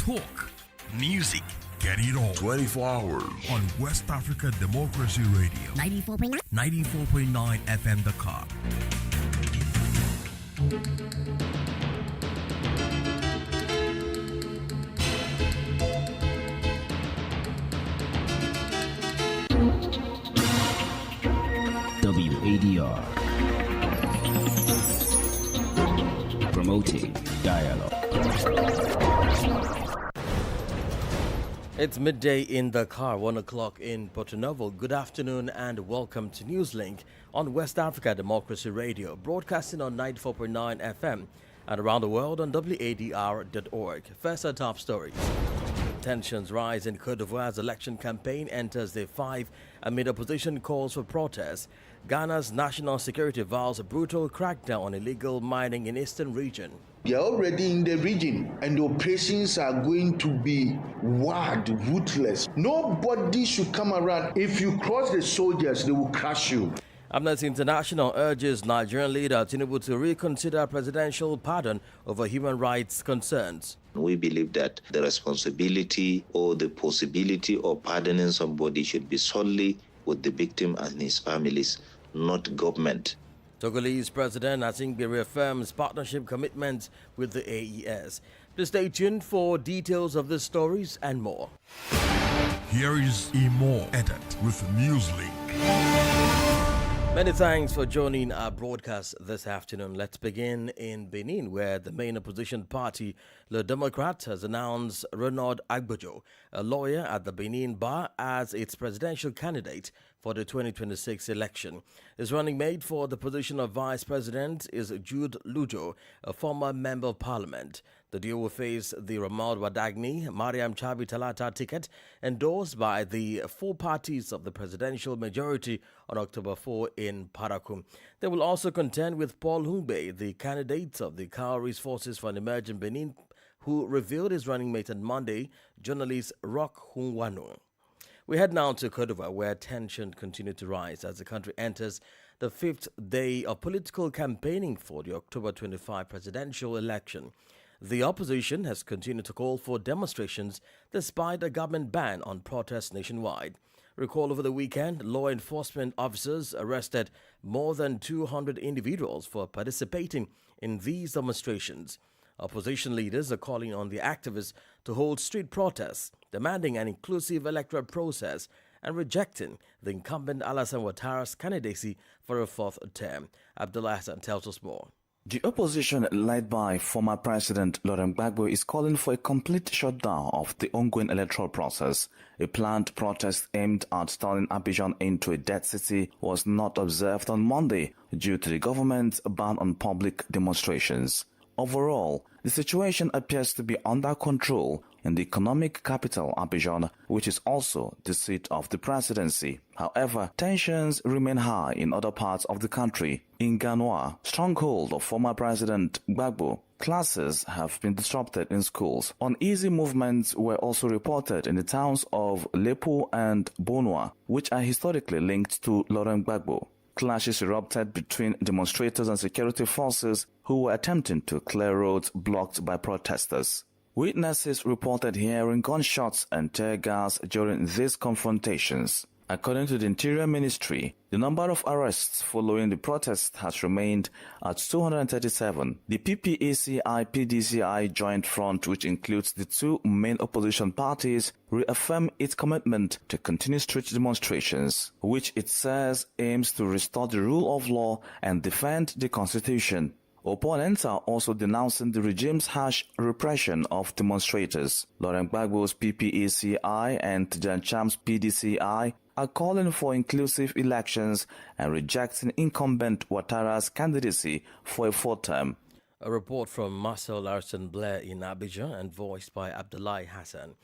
Talk, music, get it all 24 hours on West Africa Democracy Radio 94.9 FM Dakar. WADR, promoting dialogue. It's midday in Dakar, 1 o'clock in Porto Novo. Good afternoon and welcome to Newslink on West Africa Democracy Radio, broadcasting on 94.9 FM and around the world on WADR.org. First, our top stories. Tensions rise in Cote d'Ivoire's election campaign enters day 5 amid opposition calls for protests. Ghana's national security vows a brutal crackdown on illegal mining in eastern region. They are already in the region and the operations are going to be wild, ruthless. Nobody should come around. If you cross the soldiers, they will crush you. Amnesty International urges Nigerian leader Tinubu to reconsider presidential pardon over human rights concerns. We believe that the responsibility or the possibility of pardoning somebody should be solely with the victim and his families, not government. Togolese President Asingbe reaffirms partnership commitments with the AES. Please stay tuned for details of these stories and more. Here is Imo Edit with Newslink. Many thanks for joining our broadcast this afternoon. Let's begin in Benin, where the main opposition party, Le Democrat, has announced Renaud Agbojo, a lawyer at the Benin Bar, as its presidential candidate for the 2026 election. His running mate for the position of vice president is Jude Lujo, a former member of parliament. The duo will face the Ramad Wadagni, Mariam Chabi Talata ticket endorsed by the four parties of the presidential majority on October 4 in Parakou. They will also contend with Paul Hungbe, the candidate of the Cowries Forces for an Emerging Benin, who revealed his running mate on Monday, journalist Roch Hungwanu. We head now to Cote d'Ivoire, where tension continued to rise as the country enters the fifth day of political campaigning for the October 25 presidential election. The opposition has continued to call for demonstrations despite a government ban on protests nationwide. Recall over the weekend, law enforcement officers arrested more than 200 individuals for participating in these demonstrations. Opposition leaders are calling on the activists to hold street protests, demanding an inclusive electoral process and rejecting the incumbent Alassane Ouattara's candidacy for a fourth term. Abdullah Hassan tells us more. The opposition, led by former President Laurent Gbagbo, is calling for a complete shutdown of the ongoing electoral process. A planned protest aimed at turning Abidjan into a dead city was not observed on Monday due to the government's ban on public demonstrations. Overall, the situation appears to be under control in the economic capital Abidjan, which is also the seat of the presidency. However, tensions remain high in other parts of the country. In Ganoa, stronghold of former President Gbagbo, classes have been disrupted in schools. Uneasy movements were also reported in the towns of Lepo and Bonua, which are historically linked to Laurent Gbagbo. Clashes erupted between demonstrators and security forces who were attempting to clear roads blocked by protesters. Witnesses reported hearing gunshots and tear gas during these confrontations. According to the Interior Ministry, the number of arrests following the protest has remained at 237. The PPACI-PDCI joint front, which includes the two main opposition parties, reaffirmed its commitment to continue street demonstrations, which it says aims to restore the rule of law and defend the constitution. Opponents are also denouncing the regime's harsh repression of demonstrators. Laurent Gbagbo's PPACI and Tijan Cham's PDCI are calling for inclusive elections and rejecting incumbent Ouattara's candidacy for a fourth term. A report from Marcel Larson Blair in Abidjan and voiced by Abdullahi Hassan.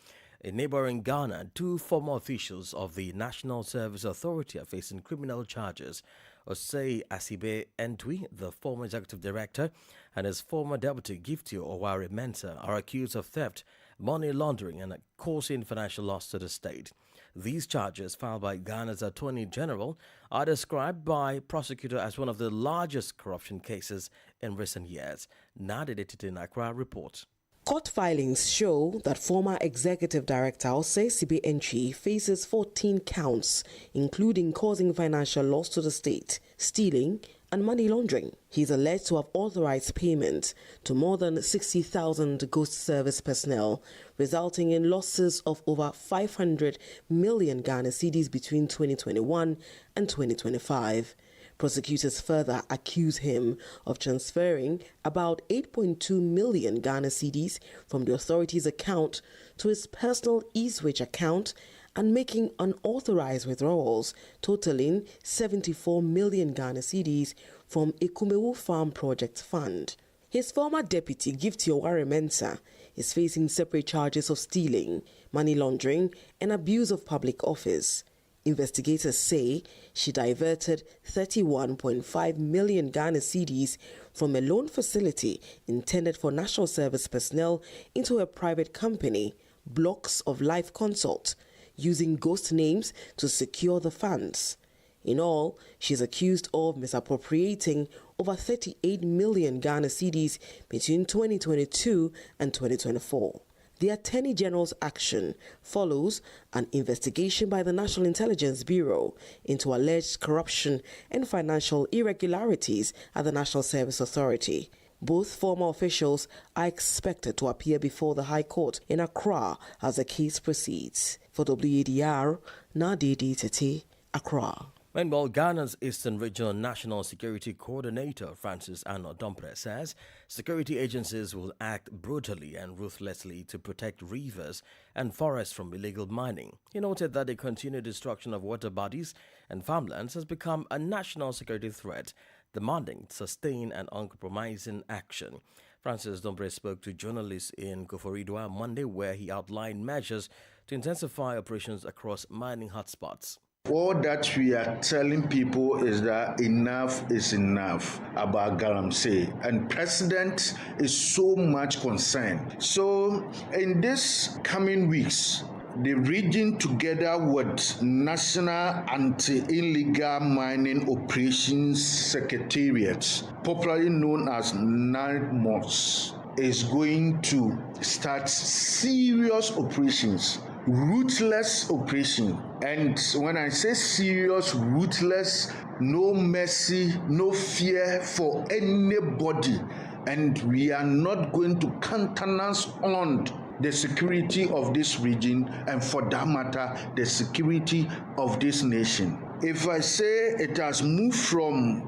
In neighboring Ghana, two former officials of the National Service Authority are facing criminal charges. OSIWA Entwi, the former executive director, and his former deputy Giftio Owari Mensah are accused of theft, money laundering, and causing financial loss to the state. These charges, filed by Ghana's Attorney General, are described by prosecutor as one of the largest corruption cases in recent years. Nadia Accra reports. Court filings show that former Executive Director OSIWA Enchi faces 14 counts, including causing financial loss to the state, stealing, and money laundering. He is alleged to have authorized payment to more than 60,000 ghost service personnel, resulting in losses of over 500 million Ghana cedis between 2021 and 2025. Prosecutors further accuse him of transferring about 8.2 million Ghana cedis from the authority's account to his personal eSwitch account and making unauthorized withdrawals totaling 74 million Ghana cedis from Ekumewu Farm Project Fund. His former deputy, Gifty Oware Mensah, is facing separate charges of stealing, money laundering, and abuse of public office. Investigators say she diverted 31.5 million Ghana cedis from a loan facility intended for national service personnel into a private company, Blocks of Life Consult, using ghost names to secure the funds. In all, she is accused of misappropriating over 38 million Ghana cedis between 2022 and 2024. The Attorney General's action follows an investigation by the National Intelligence Bureau into alleged corruption and financial irregularities at the National Service Authority. Both former officials are expected to appear before the High Court in Accra as the case proceeds. For WADR, Nadidi Tete, Accra. Meanwhile, Ghana's Eastern Regional National Security Coordinator Francis Arnold Dompre says security agencies will act brutally and ruthlessly to protect rivers and forests from illegal mining. He noted that the continued destruction of water bodies and farmlands has become a national security threat, demanding sustained and uncompromising action. Francis Dompre spoke to journalists in Koforidua on Monday, where he outlined measures to intensify operations across mining hotspots. All that we are telling people is that enough is enough about Galamsey, and President is so much concerned. So in this coming weeks, the region, together with National Anti-Illegal Mining Operations Secretariat, popularly known as NIMOS, is going to start serious operations, ruthless operation. And when I say serious, ruthless, no mercy, no fear for anybody. And we are not going to countenance on the security of this region, and for that matter, the security of this nation. If I say it has moved from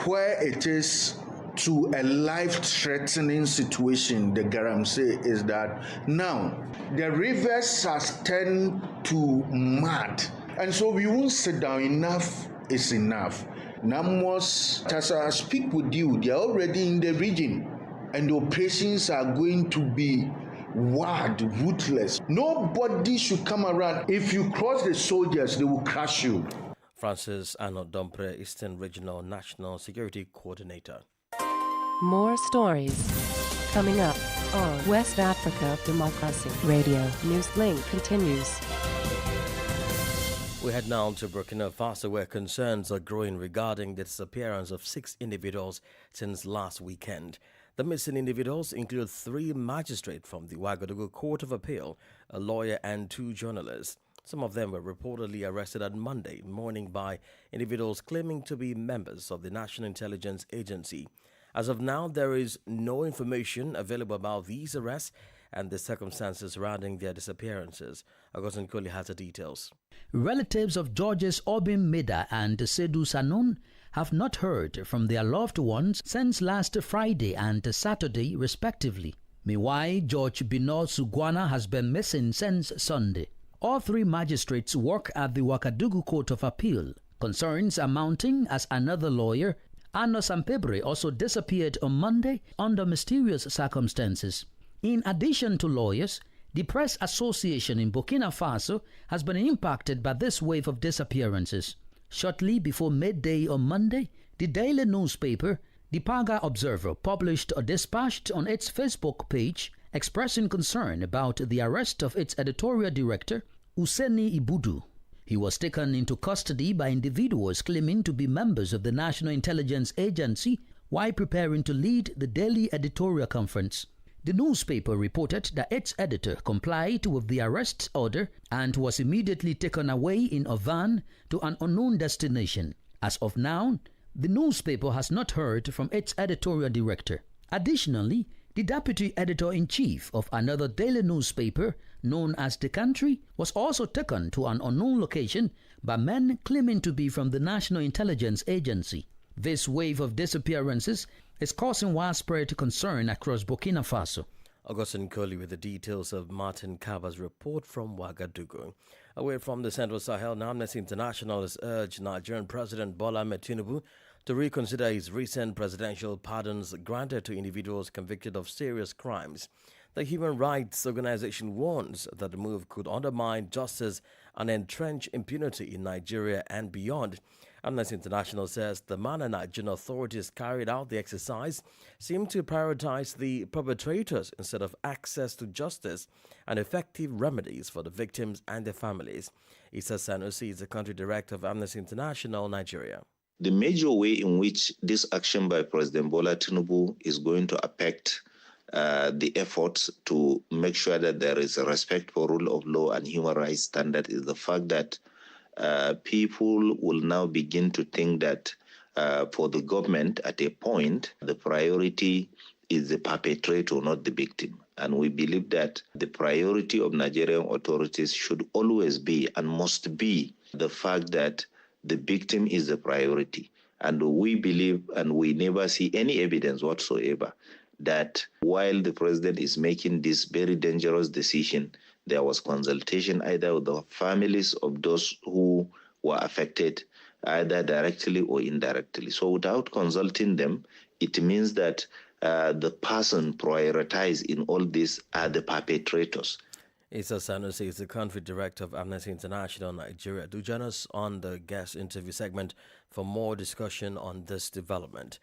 where it is to a life-threatening situation, the Galamsey, is that now the rivers has turned to mud, and so we won't sit down. Enough is enough. NAMOS, as I speak with you, they are already in the region, and the operations are going to be wild, ruthless. Nobody should come around. If you cross the soldiers, they will crush you. Francis Arnold Dompre, Eastern Regional National Security Coordinator. More stories coming up on West Africa Democracy Radio. Newslink continues. We head now to Burkina Faso, where concerns are growing regarding the disappearance of 6 individuals since last weekend. The missing individuals include 3 magistrates from the Ouagadougou Court of Appeal, a lawyer, and 2 journalists. Some of them were reportedly arrested on Monday morning by individuals claiming to be members of the National Intelligence Agency. As of now, there is no information available about these arrests and the circumstances surrounding their disappearances. Augustin Koli has the details. Relatives of Georges Obim Meda and Seydou Sanoun have not heard from their loved ones since last Friday and Saturday, respectively. Meanwhile, George Binod Sugwana has been missing since Sunday. All 3 magistrates work at the Ouagadougou Court of Appeal. Concerns are mounting as another lawyer, Anno Sampebre, also disappeared on Monday under mysterious circumstances. In addition to lawyers, the Press Association in Burkina Faso has been impacted by this wave of disappearances. Shortly before midday on Monday, the daily newspaper, the Paga Observer, published a dispatch on its Facebook page expressing concern about the arrest of its editorial director, Ouseni Ibudu. He was taken into custody by individuals claiming to be members of the National Intelligence Agency while preparing to lead the daily editorial conference. The newspaper reported that its editor complied with the arrest order and was immediately taken away in a van to an unknown destination. As of now, the newspaper has not heard from its editorial director. Additionally, the deputy editor-in-chief of another daily newspaper known as The Country was also taken to an unknown location by men claiming to be from the National Intelligence Agency. This wave of disappearances is causing widespread concern across Burkina Faso. Augustine Coley with the details of Martin Kaba's report from Ouagadougou. Away from the Central Sahel, Amnesty International has urged Nigerian President Bola Ahmed Tinubu to reconsider his recent presidential pardons granted to individuals convicted of serious crimes. The human rights organization warns that the move could undermine justice and entrench impunity in Nigeria and beyond. Amnesty International says the manner Nigerian authorities carried out the exercise seemed to prioritize the perpetrators instead of access to justice and effective remedies for the victims and their families. Issa Sanusi is the country director of Amnesty International, Nigeria. The major way in which this action by President Bola Tinubu is going to affect the efforts to make sure that there is a respect for rule of law and human rights standard is the fact that people will now begin to think that for the government at a point, the priority is the perpetrator, not the victim. And we believe that the priority of Nigerian authorities should always be and must be the fact that the victim is the priority. And we believe, and we never see any evidence whatsoever, that while the president is making this very dangerous decision, there was consultation either with the families of those who were affected, either directly or indirectly. So without consulting them, it means that the person prioritized in all this are the perpetrators. Issa Sanusi is the country director of Amnesty International Nigeria. Do join us on the guest interview segment for more discussion on this development.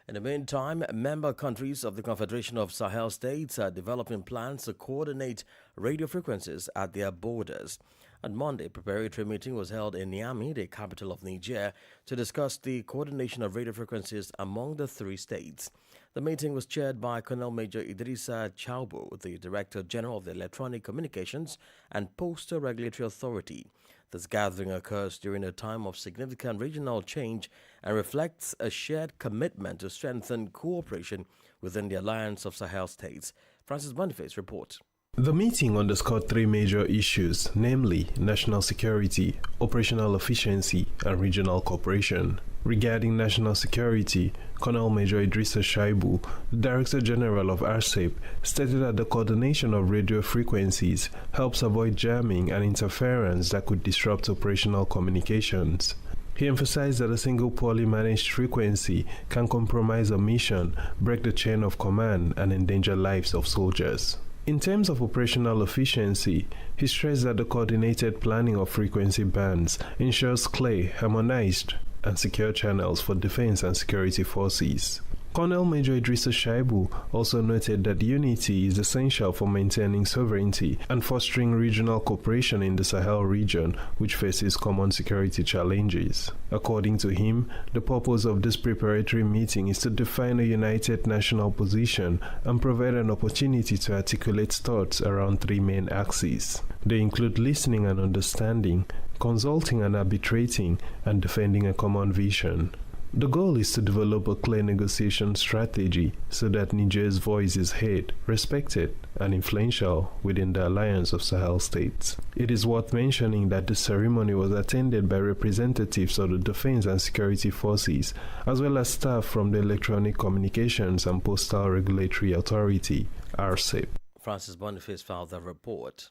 In the meantime, member countries of the Confederation of Sahel States are developing plans to coordinate radio frequencies at their borders. On Monday, a preparatory meeting was held in Niamey, the capital of Niger, to discuss the coordination of radio frequencies among the three states. The meeting was chaired by Colonel Major Idrissa Chaubo, the Director General of the Electronic Communications and Postal Regulatory Authority. This gathering occurs during a time of significant regional change and reflects a shared commitment to strengthen cooperation within the Alliance of Sahel States. Francis Boniface reports. The meeting underscored three major issues, namely national security, operational efficiency, and regional cooperation. Regarding national security, Colonel Major Idrissa Shaibu, the Director General of RCEP, stated that the coordination of radio frequencies helps avoid jamming and interference that could disrupt operational communications. He emphasized that a single poorly managed frequency can compromise a mission, break the chain of command, and endanger lives of soldiers. In terms of operational efficiency, he stressed that the coordinated planning of frequency bands ensures clear, harmonized, and secure channels for defense and security forces. Colonel Major Idrissa Shaibu also noted that unity is essential for maintaining sovereignty and fostering regional cooperation in the Sahel region, which faces common security challenges. According to him, the purpose of this preparatory meeting is to define a united national position and provide an opportunity to articulate thoughts around three main axes. They include listening and understanding, consulting and arbitrating, and defending a common vision. The goal is to develop a clear negotiation strategy so that Niger's voice is heard, respected, and influential within the Alliance of Sahel States. It is worth mentioning that the ceremony was attended by representatives of the Defense and Security Forces, as well as staff from the Electronic Communications and Postal Regulatory Authority, RCEP. Francis Boniface filed the report.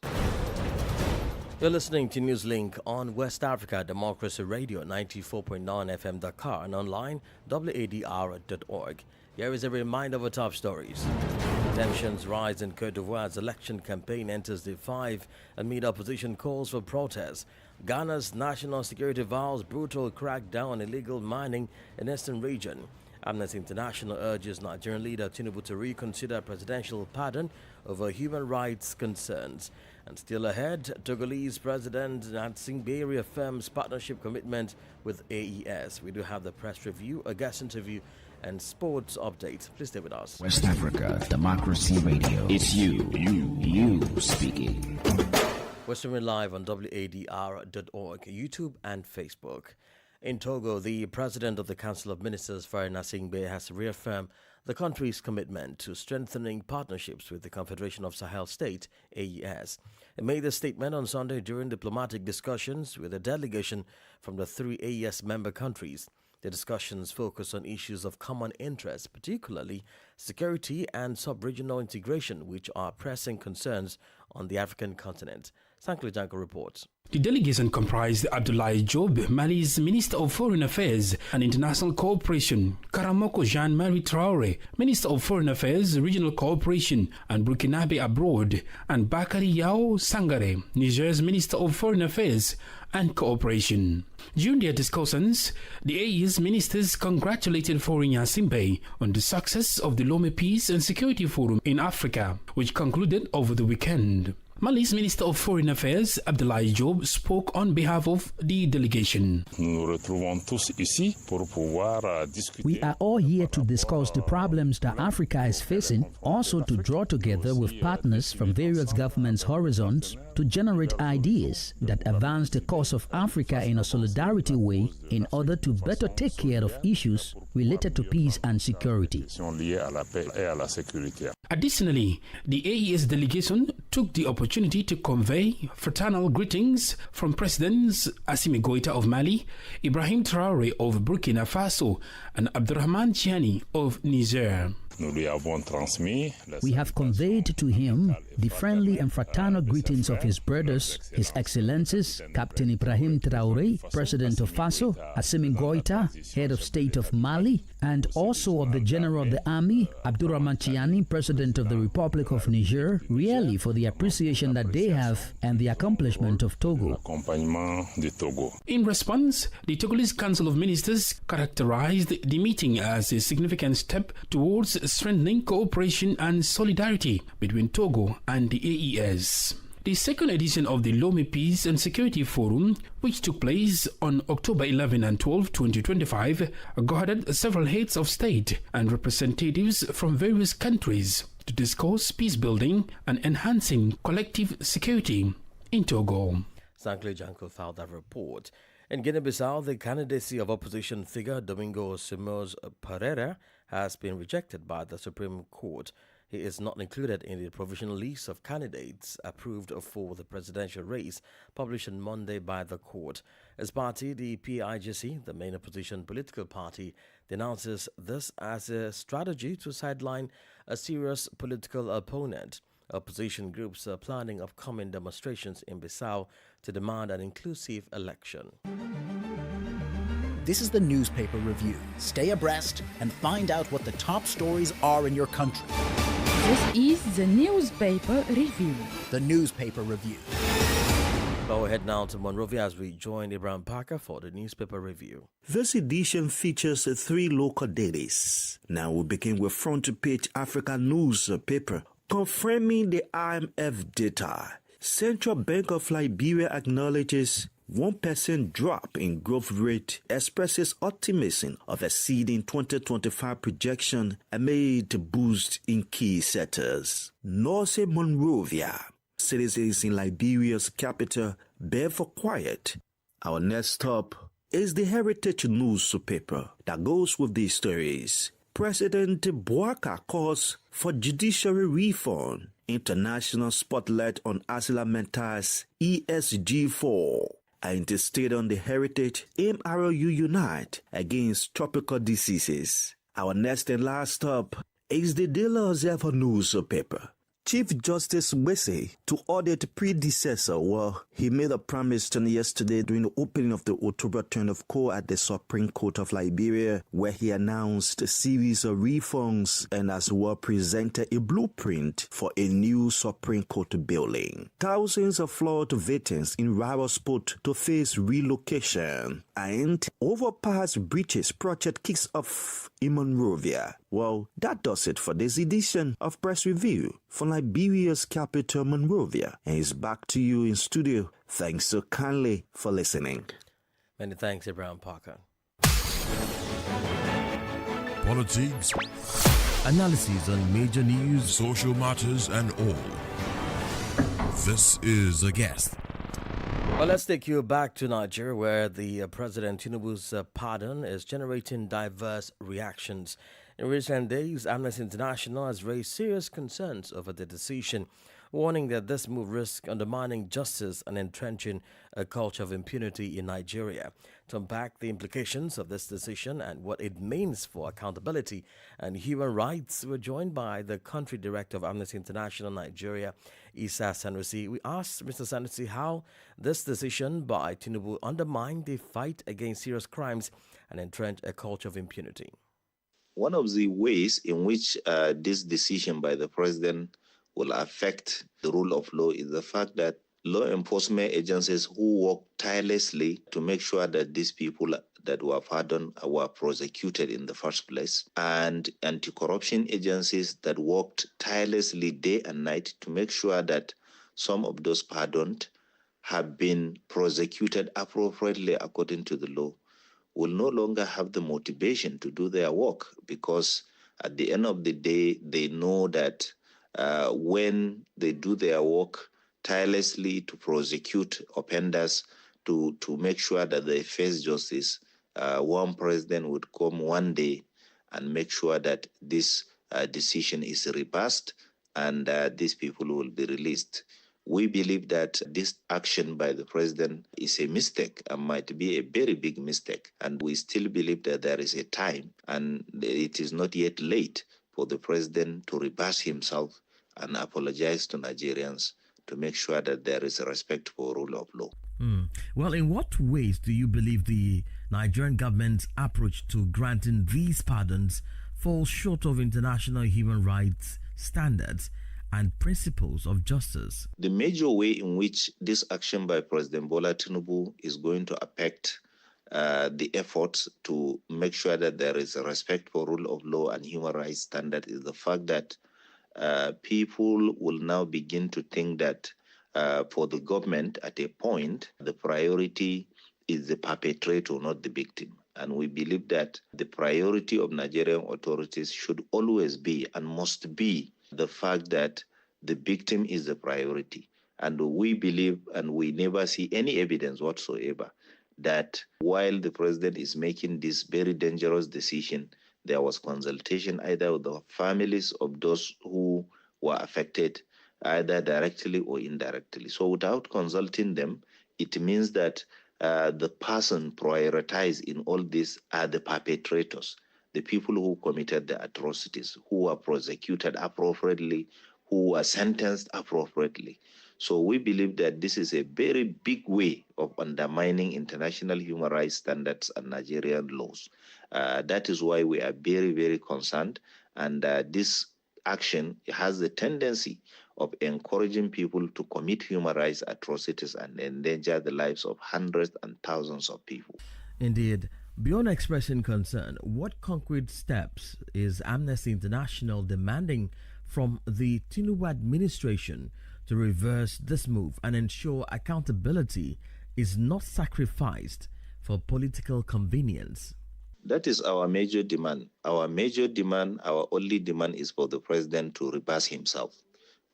You're listening to Newslink on West Africa Democracy Radio 94.9 FM Dakar and online wadr.org. Here is a reminder of our top stories. Tensions rise in Côte d'Ivoire's election campaign enters day 5 amid opposition calls for protests. Ghana's national security vows brutal crackdown on illegal mining in eastern region. Amnesty International urges Nigerian leader Tinubu to reconsider presidential pardon over human rights concerns. And still ahead, Togolese President Gnassingbé reaffirms partnership commitment with AES. We do have the press review, a guest interview, and sports updates. Please stay with us. West Africa Democracy Radio. It's you speaking. We're streaming live on wadr.org, YouTube and Facebook. In Togo, the president of the Council of Ministers, Faye Gnassingbé, has reaffirmed the country's commitment to strengthening partnerships with the Confederation of Sahel States, AES. It made the statement on Sunday during diplomatic discussions with a delegation from the 3 AES member countries. The discussions focus on issues of common interest, particularly security and sub-regional integration, which are pressing concerns on the African continent. Sankle Janko reports. The delegation comprised Abdoulaye Diop, Mali's Minister of Foreign Affairs and International Cooperation, Karamoko Jean-Marie Traoré, Minister of Foreign Affairs, Regional Cooperation and Burkinabe Abroad, and Bakary Yao Sangare, Niger's Minister of Foreign Affairs and Cooperation. During their discussions, the AES ministers congratulated Faye Gnassingbé on the success of the Lomé Peace and Security Forum in Africa, which concluded over the weekend. Mali's Minister of Foreign Affairs, Abdoulaye Diop, spoke on behalf of the delegation. We are all here to discuss the problems that Africa is facing, also to draw together with partners from various governments' horizons to generate ideas that advance the cause of Africa in a solidarity way in order to better take care of issues related to peace and security. Additionally, the AES delegation took the opportunity to convey fraternal greetings from Presidents Assimi Goïta of Mali, Ibrahim Traoré of Burkina Faso, and Abdurrahman Chiani of Niger. We have conveyed to him the friendly and fraternal greetings of his brothers, His Excellencies Captain Ibrahim Traoré, President of Faso, Assimi Goïta, Head of State of Mali, and also of the General of the Army, Abdurrahman Chiani, President of the Republic of Niger, really for the appreciation that they have and the accomplishment of Togo. In response, the Togolese Council of Ministers characterized the meeting as a significant step towards strengthening cooperation and solidarity between Togo and the AES. The second edition of the Lomé Peace and Security Forum, which took place on October 11 and 12, 2025, gathered several heads of state and representatives from various countries to discuss peace building and enhancing collective security in Togo. Sankle Janko filed that report. In Guinea-Bissau, the candidacy of opposition figure Domingo Simões Pereira has been rejected by the Supreme Court. He is not included in the provisional list of candidates approved for the presidential race published on Monday by the court. His party, the PIGC, the main opposition political party, denounces this as a strategy to sideline a serious political opponent. Opposition groups are planning upcoming demonstrations in Bissau to demand an inclusive election. This is the newspaper review. Stay abreast and find out what the top stories are in your country. This is the newspaper review. The newspaper review. Go ahead now to Monrovia as we join Abraham Parker for the newspaper review. This edition features 3 local dailies. Now we begin with front page Africa newspaper confirming the IMF data. Central Bank of Liberia acknowledges 1% drop in growth rate, expresses optimism of exceeding 2025 projection amid boost in key sectors. North Monrovia, citizens in Liberia's capital beg for quiet. Our next stop is the Heritage newspaper that goes with these stories. President Bouaka calls for judiciary reform. International spotlight on Asilamentars ESG4. Interstate on the Heritage, MRU unite against tropical diseases. Our next and last stop is the Daily Observer newspaper. Chief Justice Wese to audit predecessor. Well, he made a promise yesterday during the opening of the October term of court at the Supreme Court of Liberia, where he announced a series of reforms and as well presented a blueprint for a new Supreme Court building. Thousands of flawed victims in rural sport to face relocation, and overpass bridges project kicks off in Monrovia. Well, that does it for this edition of Press Review from Liberia's capital, Monrovia. And it's back to you in studio. Thanks so kindly for listening. Many thanks, Abraham Parker. politics, analysis on major news, social matters, and all. This is A Guest. Well, let's take you back to Nigeria, where the President Tinubu's pardon is generating diverse reactions. In recent days, Amnesty International has raised serious concerns over the decision, warning that this move risks undermining justice and entrenching a culture of impunity in Nigeria. To unpack the implications of this decision and what it means for accountability and human rights, we're joined by the country director of Amnesty International Nigeria, Isa Sanusi. We asked Mr. Sanusi how this decision by Tinubu undermined the fight against serious crimes and entrench a culture of impunity. One of the ways in which this decision by the president will affect the rule of law is the fact that law enforcement agencies who work tirelessly to make sure that these people that were pardoned were prosecuted in the first place, and anti-corruption agencies that worked tirelessly day and night to make sure that some of those pardoned have been prosecuted appropriately according to the law, will no longer have the motivation to do their work, because at the end of the day, they know that when they do their work tirelessly to prosecute offenders, to make sure that they face justice, one president would come one day and make sure that this decision is reversed and these people will be released. We believe that this action by the president is a mistake and might be a very big mistake. And we still believe that there is a time and it is not yet late for the president to reverse himself and apologize to Nigerians to make sure that there is a respect for rule of law. Well, in what ways do you believe the Nigerian government's approach to granting these pardons falls short of international human rights standards and principles of justice? The major way in which this action by President Bola Tinubu is going to affect the efforts to make sure that there is a respect for rule of law and human rights standard is the fact that people will now begin to think that for the government at a point, the priority is the perpetrator, not the victim. And we believe that the priority of Nigerian authorities should always be and must be the fact that the victim is the priority. And we believe, and we never see any evidence whatsoever, that while the president is making this very dangerous decision, there was consultation either with the families of those who were affected, either directly or indirectly. So without consulting them, it means that the person prioritized in all this are the perpetrators, the people who committed the atrocities, who were prosecuted appropriately, who were sentenced appropriately. So we believe that this is a very big way of undermining international human rights standards and Nigerian laws. That is why we are very, very concerned. And this action has the tendency of encouraging people to commit human rights atrocities and endanger the lives of hundreds and thousands of people. Indeed. Beyond expressing concern, what concrete steps is Amnesty International demanding from the Tinubu administration to reverse this move and ensure accountability is not sacrificed for political convenience? That is our major demand. Our major demand, our only demand is for the president to reverse himself,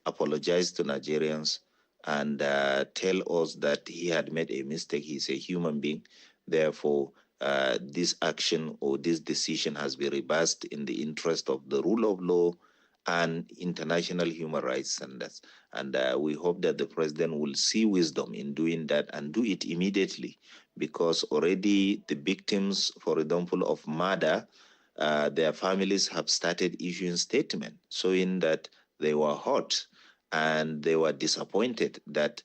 apologize to Nigerians, and tell us that he had made a mistake. He's a human being. Therefore, this action or this decision has been reversed in the interest of the rule of law and international human rights standards. And we hope that the president will see wisdom in doing that and do it immediately, because already the victims, for example, of murder, their families have started issuing statements showing that they were hurt and they were disappointed that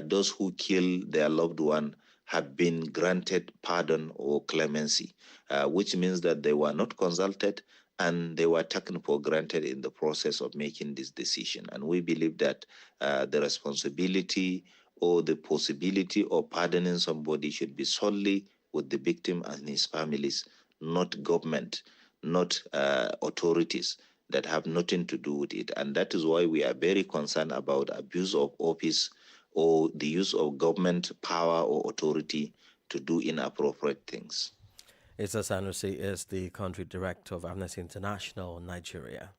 those who killed their loved one have been granted pardon or clemency, which means that they were not consulted and they were taken for granted in the process of making this decision. And we believe that the responsibility or the possibility of pardoning somebody should be solely with the victim and his families, not government, not authorities that have nothing to do with it. And that is why we are very concerned about abuse of office or the use of government power or authority to do inappropriate things. Issa Sanusi is the country director of Amnesty International, Nigeria.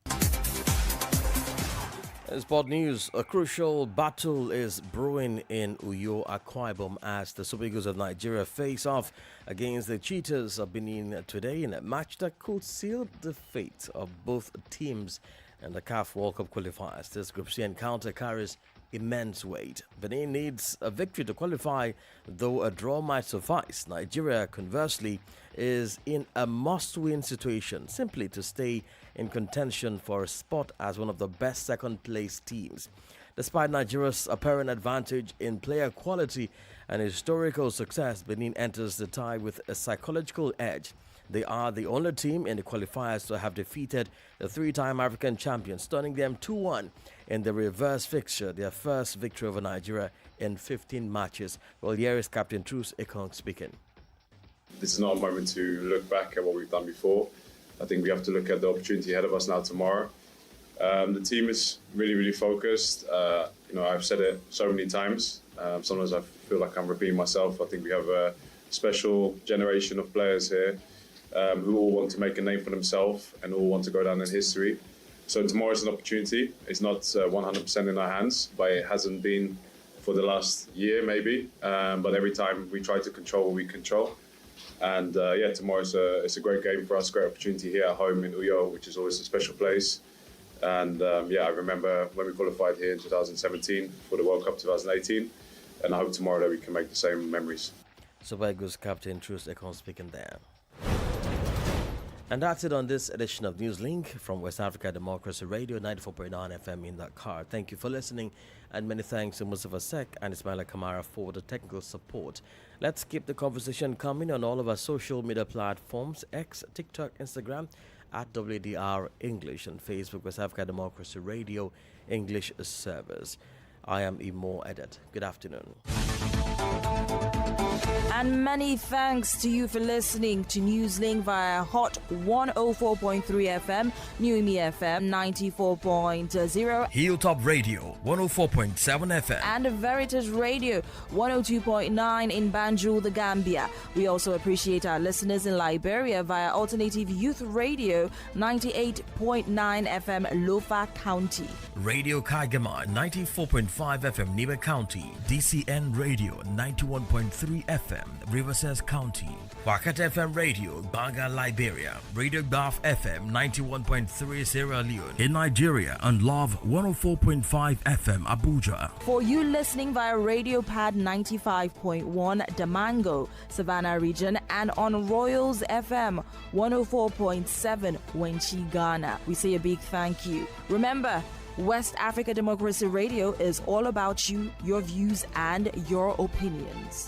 In sport news, a crucial battle is brewing in Uyo, Akwa Ibom as the Super Eagles of Nigeria face off against the Cheetahs of Benin today in a match that could seal the fate of both teams in the CAF World Cup qualifiers. This Group C encounter carries immense weight. Benin needs a victory to qualify, though a draw might suffice. Nigeria, conversely, is in a must-win situation simply to stay in contention for a spot as one of the best second-place teams. Despite Nigeria's apparent advantage in player quality and historical success, Benin enters the tie with a psychological edge. They are the only team in the qualifiers to have defeated the three-time African champions, stunning them 2-1 in the reverse fixture, their first victory over Nigeria in 15 matches. Well, here is Captain Truce Ekong speaking. This is not a moment to look back at what we've done before. I think we have to look at the opportunity ahead of us now tomorrow. The team is really, really focused. I've said it so many times. Sometimes I feel like I'm repeating myself. I think we have a special generation of players here who all want to make a name for themselves and all want to go down in history. So tomorrow is an opportunity. It's not 100% in our hands, but it hasn't been for the last year maybe. But every time we try to control what we control. And tomorrow it's a great game for us, great opportunity here at home in Uyo, which is always a special place. And I remember when we qualified here in 2017 for the World Cup 2018, and I hope tomorrow that we can make the same memories. Super Eagles Captain Truce Ekong speaking there. And that's it on this edition of Newslink from West Africa Democracy Radio 94.9 FM in Dakar. Thank you for listening, and many thanks to Mustafa Sek and Ismaila Kamara for the technical support. Let's keep the conversation coming on all of our social media platforms: X, TikTok, Instagram at WDR English, and Facebook West Africa Democracy Radio English Service. I am Imo Edet. Good afternoon. And many thanks to you for listening to Newslink via Hot 104.3 FM, Newmi FM 94.0, Hilltop Radio 104.7 FM, and Veritas Radio 102.9 in Banjul, the Gambia. We also appreciate our listeners in Liberia via Alternative Youth Radio 98.9 FM, Lofa County, Radio Kagama 94.5 FM, Nibe County, DCN Radio 91.3 FM, Riverside County, Wakat FM Radio, Banga, Liberia, Radio Gaf FM 91.3 Sierra Leone in Nigeria, and Love 104.5 FM Abuja. For you listening via Radio Pad 95.1 Damango, Savannah region, and on Royals FM 104.7 Wenchi, Ghana, we say a big thank you. Remember, West Africa Democracy Radio is all about you, your views, and your opinions.